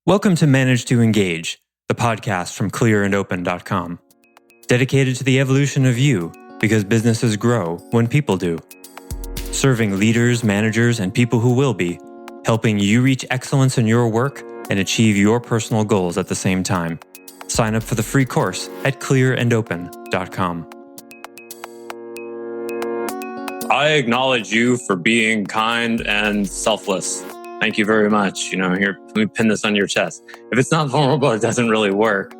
Welcome to Manage to Engage, the podcast from clearandopen.com. Dedicated to the evolution of you, because businesses grow when people do. Serving leaders, managers, and people who will be, helping you reach excellence in your work and achieve your personal goals at the same time. Sign up for the free course at clearandopen.com. I acknowledge you for being kind and selfless. Thank you very much. Here, let me pin this on your chest. If it's not vulnerable, it doesn't really work.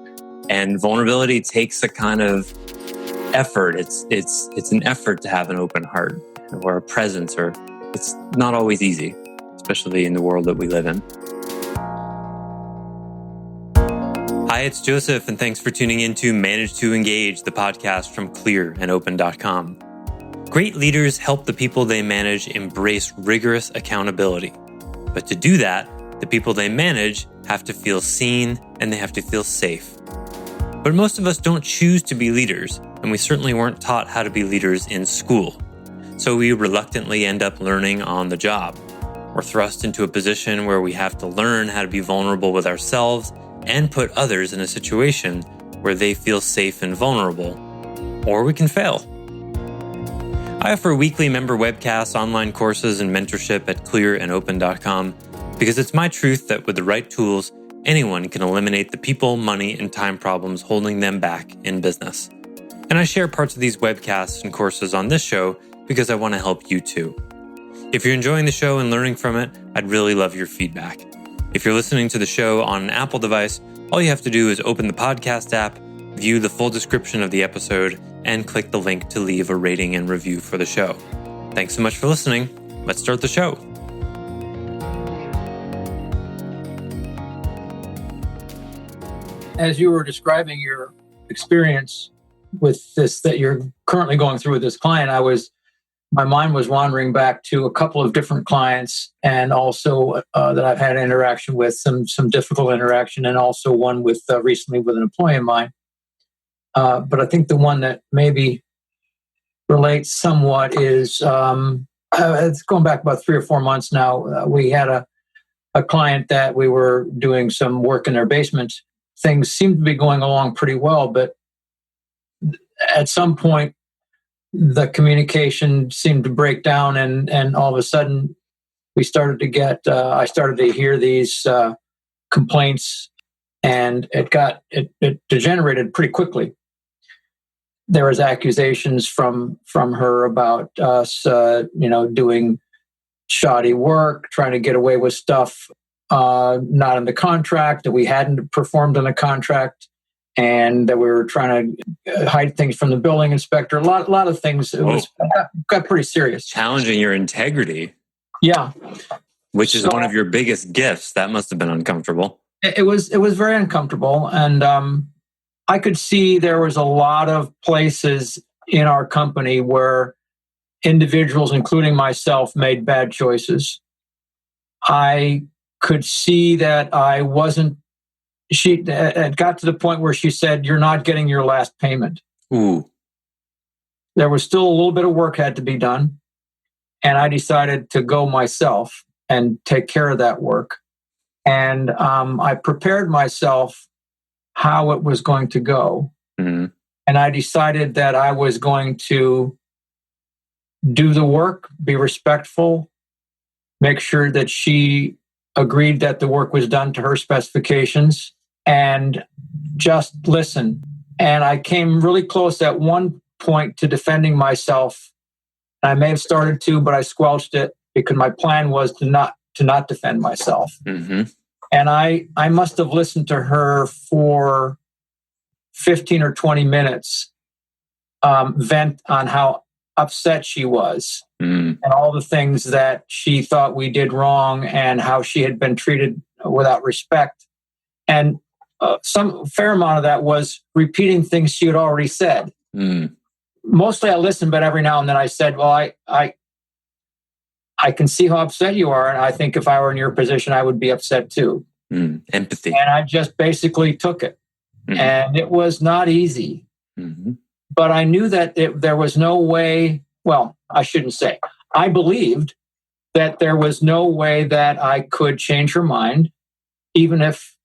And vulnerability takes a kind of effort. It's an effort to have an open heart or a presence, or it's not always easy, especially in the world that we live in. Hi, it's Joseph, and thanks for tuning in to Manage to Engage, the podcast from clearandopen.com. Great leaders help the people they manage embrace rigorous accountability. But to do that, the people they manage have to feel seen and they have to feel safe. But most of us don't choose to be leaders, and we certainly weren't taught how to be leaders in school. So we reluctantly end up learning on the job. We're thrust into a position where we have to learn how to be vulnerable with ourselves and put others in a situation where they feel safe and vulnerable. Or we can fail. I offer weekly member webcasts, online courses, and mentorship at clearandopen.com because it's my truth that with the right tools, anyone can eliminate the people, money, and time problems holding them back in business. And I share parts of these webcasts and courses on this show because I want to help you too. If you're enjoying the show and learning from it, I'd really love your feedback. If you're listening to the show on an Apple device, all you have to do is open the podcast app, view the full description of the episode, and click the link to leave a rating and review for the show. Thanks so much for listening. Let's start the show. As you were describing your experience with this that you're currently going through with this client, my mind was wandering back to a couple of different clients, and also that I've had interaction with, some difficult interaction, and also one with recently with an employee of mine. But I think the one that maybe relates somewhat is, it's going back about 3 or 4 months now. We had a client that we were doing some work in their basement. Things seemed to be going along pretty well, but at some point, the communication seemed to break down, and all of a sudden, we started to get, I started to hear these complaints, and it degenerated pretty quickly. There was accusations from her about us, doing shoddy work, trying to get away with stuff not in the contract, that we hadn't performed in the contract, and that we were trying to hide things from the building inspector. A lot of things. It got pretty serious. Challenging your integrity. Yeah. Which is one of your biggest gifts. That must have been uncomfortable. It was very uncomfortable, and I could see there was a lot of places in our company where individuals, including myself, made bad choices. I could see that it got to the point where she said, "You're not getting your last payment." Ooh. There was still a little bit of work had to be done, and I decided to go myself and take care of that work. And I prepared myself how it was going to go. Mm-hmm. And I decided that I was going to do the work, be respectful, make sure that she agreed that the work was done to her specifications, and just listen. And I came really close at one point to defending myself. I may have started to, but I squelched it because my plan was to not defend myself. Mm-hmm. And I must have listened to her for 15 or 20 minutes vent on how upset she was and all the things that she thought we did wrong and how she had been treated without respect. And some fair amount of that was repeating things she had already said. Mostly I listened, but every now and then I said, well, I can see how upset you are, and I think if I were in your position, I would be upset too. Empathy. And I just basically took it. Mm-hmm. And it was not easy. Mm-hmm. But I knew that there was no way, well, I shouldn't say. I believed that there was no way that I could change her mind, even if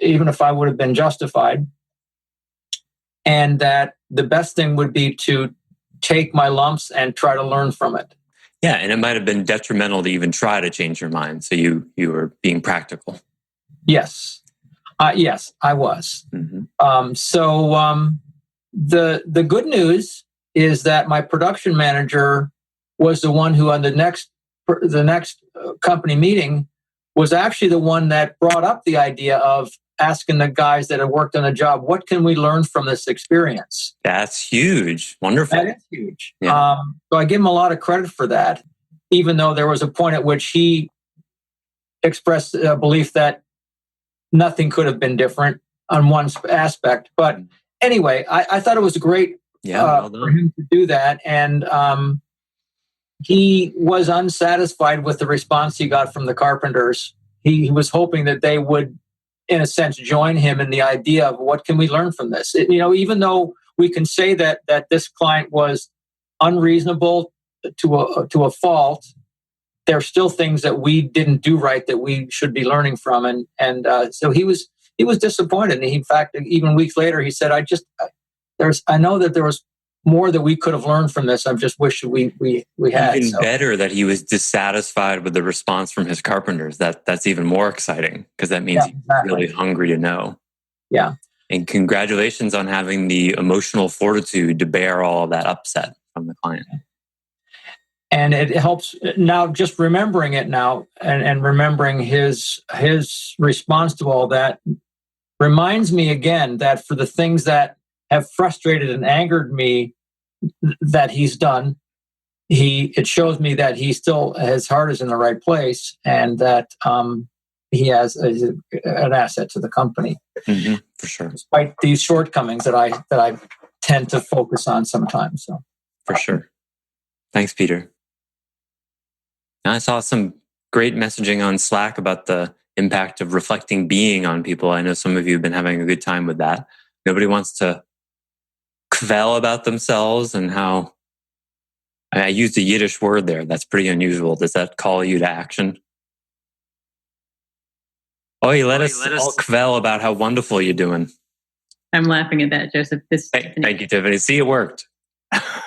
even if I would have been justified, and that the best thing would be to take my lumps and try to learn from it. Yeah, and it might have been detrimental to even try to change your mind. So you were being practical. Yes. Yes, I was. Mm-hmm. The good news is that my production manager was the one who, on the next company meeting, was actually the one that brought up the idea of asking the guys that had worked on a job, what can we learn from this experience? That's huge. Wonderful. That is huge. Yeah. So I give him a lot of credit for that, even though there was a point at which he expressed a belief that nothing could have been different on one aspect. But anyway, I thought it was great for him to do that. And he was unsatisfied with the response he got from the carpenters. He was hoping that they would, in a sense, join him in the idea of what can we learn from this? Even though we can say that this client was unreasonable to a fault, there are still things that we didn't do right that we should be learning from. And so he was disappointed. And in fact, even weeks later, he said, I know that there was more that we could have learned from this. I just wish we had. Even better that he was dissatisfied with the response from his carpenters. That's even more exciting, because that means he's really hungry to know. Yeah. And congratulations on having the emotional fortitude to bear all of that upset from the client. And it helps now, just remembering it now and remembering his response to all that reminds me again that for the things that have frustrated and angered me that he's done, it shows me that he still, his heart is in the right place, and that he has an asset to the company. Mm-hmm, for sure. Despite these shortcomings that I tend to focus on sometimes. So. For sure. Thanks, Peter. I saw some great messaging on Slack about the impact of reflecting being on people. I know some of you have been having a good time with that. Nobody wants to kvel about themselves, and how I used a Yiddish word there. That's pretty unusual. Does that call you to action? Oh, you let us all kvel about how wonderful you're doing. I'm laughing at that, Joseph. Thank you, Tiffany. See, it worked.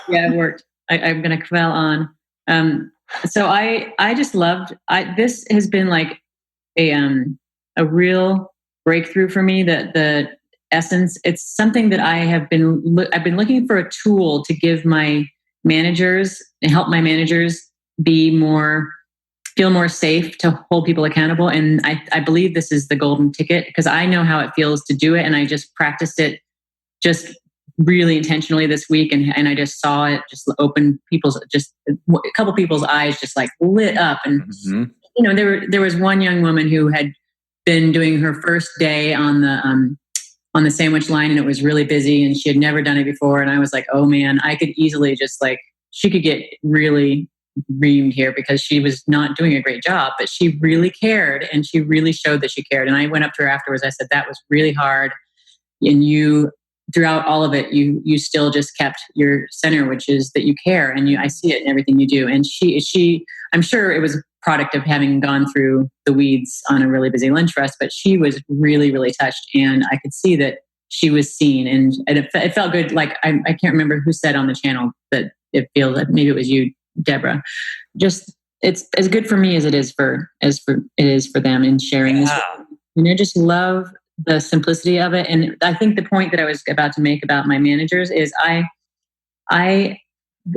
Yeah, it worked. I'm going to kvel on. So I just loved. This has been like a real breakthrough for me. That the essence. It's something that I've been looking for a tool to give my managers and help my managers feel more safe to hold people accountable. And I believe this is the golden ticket, because I know how it feels to do it. And I just practiced it just really intentionally this week. And I just saw it just open a couple people's eyes just like lit up. And, there was one young woman who had been doing her first day on the sandwich line, and it was really busy, and she had never done it before. And I was like, oh man, I could easily she could get really reamed here, because she was not doing a great job, but she really cared, and she really showed that she cared. And I went up to her afterwards. I said, that was really hard. And you, throughout all of it, you still just kept your center, which is that you care, and I see it in everything you do. And she, I'm sure it was a product of having gone through the weeds on a really busy lunch for us, but she was really, really touched, and I could see that she was seen, and it felt good. Like I can't remember who said on the channel that it feels like, maybe it was you, Deborah. Just it's as good for me as it is for them in sharing this. And I just love the simplicity of it. And I think the point that I was about to make about my managers is I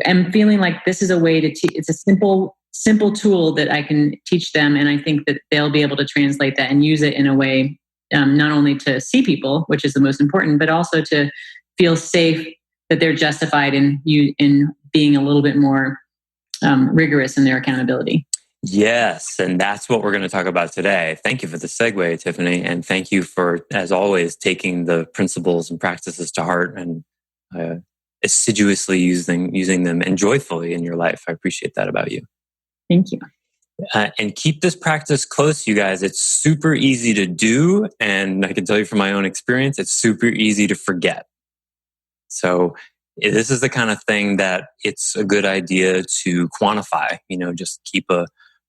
am feeling like this is a way to teach. It's a simple tool that I can teach them, and I think that they'll be able to translate that and use it in a way not only to see people, which is the most important, but also to feel safe that they're justified in being a little bit more rigorous in their accountability. Yes, and that's what we're going to talk about today. Thank you for the segue, Tiffany, and thank you for, as always, taking the principles and practices to heart and assiduously using them and joyfully in your life. I appreciate that about you. Thank you. And keep this practice close, you guys. It's super easy to do, and I can tell you from my own experience, it's super easy to forget. So this is the kind of thing that it's a good idea to quantify. Just keep a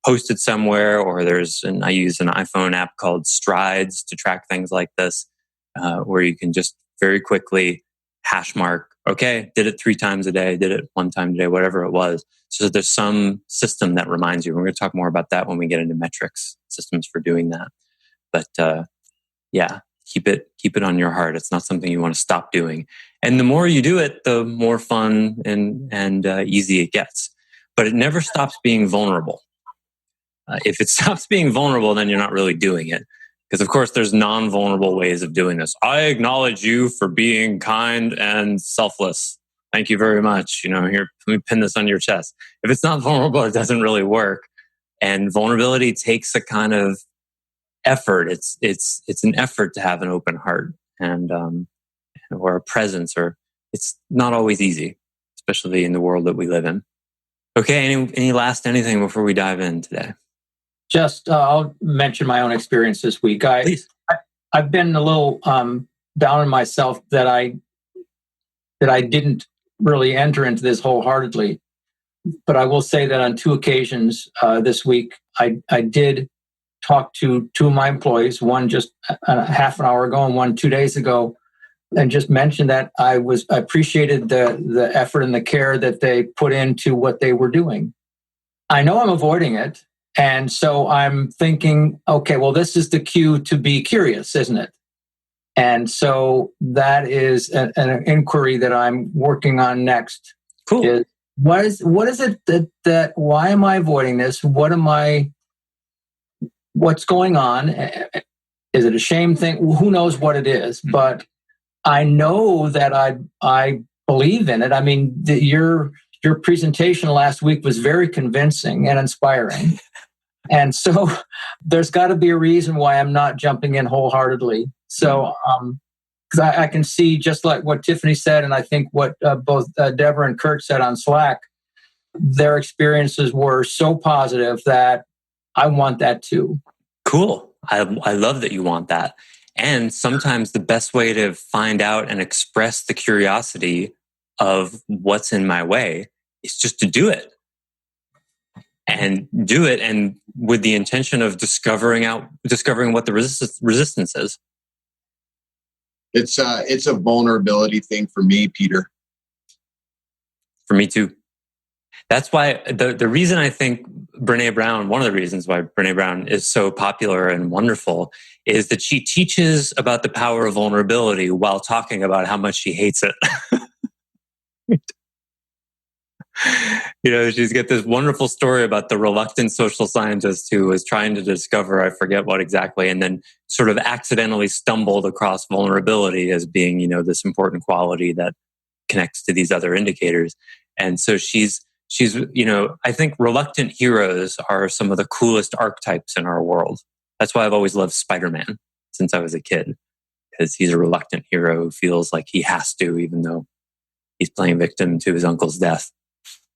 posted somewhere, or I use an iPhone app called Strides to track things like this, where you can just very quickly hash mark, okay, did it 3 times a day, did it 1 time a day, whatever it was. So there's some system that reminds you. We're going to talk more about that when we get into metrics systems for doing that. But yeah, keep it on your heart. It's not something you want to stop doing. And the more you do it, the more fun and easy it gets. But it never stops being vulnerable. If it stops being vulnerable, then you're not really doing it. Because of course, there's non-vulnerable ways of doing this. I acknowledge you for being kind and selfless. Thank you very much. Here, let me pin this on your chest. If it's not vulnerable, it doesn't really work. And vulnerability takes a kind of effort. It's an effort to have an open heart and or a presence. Or it's not always easy, especially in the world that we live in. Okay, any last anything before we dive in today? Just I'll mention my own experience this week. I've been a little down on myself that I didn't really enter into this wholeheartedly. But I will say that on 2 occasions this week, I did talk to 2 of my employees, one just a half an hour ago and one 2 days ago, and just mentioned that I appreciated the effort and the care that they put into what they were doing. I know I'm avoiding it. And so I'm thinking, okay, well, this is the cue to be curious, isn't it? And so that is an inquiry that I'm working on next. Cool. What is it that why am I avoiding this? What's going on? Is it a shame thing? Who knows what it is? But I know that I believe in it. I mean, your presentation last week was very convincing and inspiring. And so there's got to be a reason why I'm not jumping in wholeheartedly. So, because I can see, just like what Tiffany said, and I think what both Deborah and Kurt said on Slack, their experiences were so positive that I want that too. Cool. I love that you want that. And sometimes the best way to find out and express the curiosity of what's in my way is just to do it. And do it, and with the intention of discovering what the resistance is. It's a vulnerability thing for me, Peter. For me too. That's why the reason I think Brené Brown, one of the reasons why Brené Brown is so popular and wonderful, is that she teaches about the power of vulnerability while talking about how much she hates it. She's got this wonderful story about the reluctant social scientist who was trying to discover, I forget what exactly, and then sort of accidentally stumbled across vulnerability as being, this important quality that connects to these other indicators. And so she's, I think reluctant heroes are some of the coolest archetypes in our world. That's why I've always loved Spider-Man since I was a kid, because he's a reluctant hero who feels like he has to, even though he's playing victim to his uncle's death.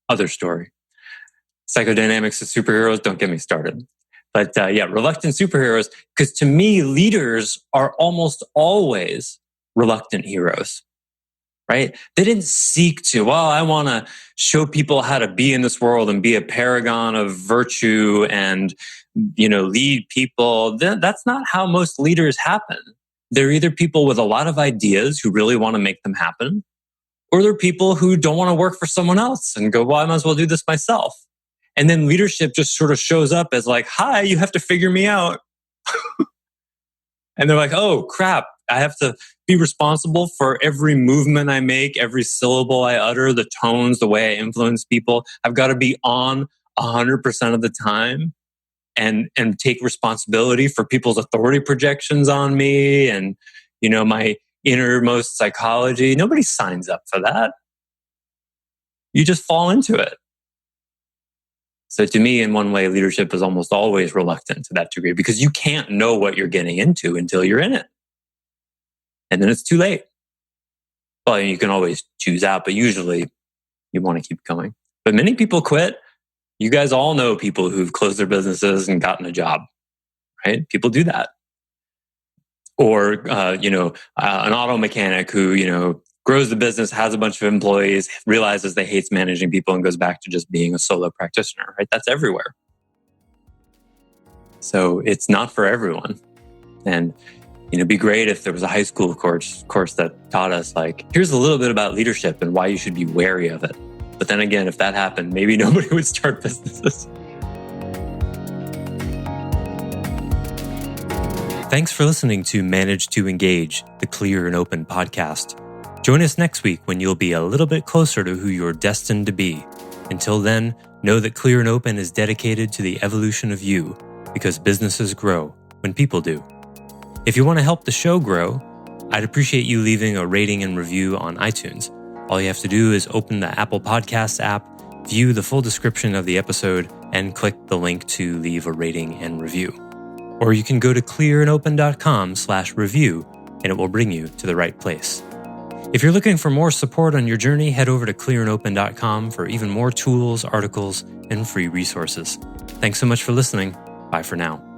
Other story. Psychodynamics of superheroes, don't get me started. But reluctant superheroes, because to me, leaders are almost always reluctant heroes, right? They didn't seek to, I want to show people how to be in this world and be a paragon of virtue and, lead people. That's not how most leaders happen. They're either people with a lot of ideas who really want to make them happen, or they're people who don't want to work for someone else and go, I might as well do this myself. And then leadership just sort of shows up as like, hi, you have to figure me out. And they're like, oh, crap. I have to be responsible for every movement I make, every syllable I utter, the tones, the way I influence people. I've got to be on 100% of the time and take responsibility for people's authority projections on me and, my innermost psychology. Nobody signs up for that. You just fall into it. So to me, in one way, leadership is almost always reluctant to that degree because you can't know what you're getting into until you're in it. And then it's too late. Well, you can always choose out, but usually you want to keep going. But many people quit. You guys all know people who've closed their businesses and gotten a job, right? People do that. Or, an auto mechanic who, grows the business, has a bunch of employees, realizes they hates managing people and goes back to just being a solo practitioner, right? That's everywhere. So it's not for everyone. And it'd be great if there was a high school course that taught us, like, here's a little bit about leadership and why you should be wary of it. But then again, if that happened, maybe nobody would start businesses. Thanks for listening to Manage to Engage, the Clear and Open podcast. Join us next week when you'll be a little bit closer to who you're destined to be. Until then, know that Clear and Open is dedicated to the evolution of you, because businesses grow when people do. If you want to help the show grow, I'd appreciate you leaving a rating and review on iTunes. All you have to do is open the Apple Podcasts app, view the full description of the episode, and click the link to leave a rating and review. Or you can go to clearandopen.com/review and it will bring you to the right place. If you're looking for more support on your journey, head over to clearandopen.com for even more tools, articles, and free resources. Thanks so much for listening. Bye for now.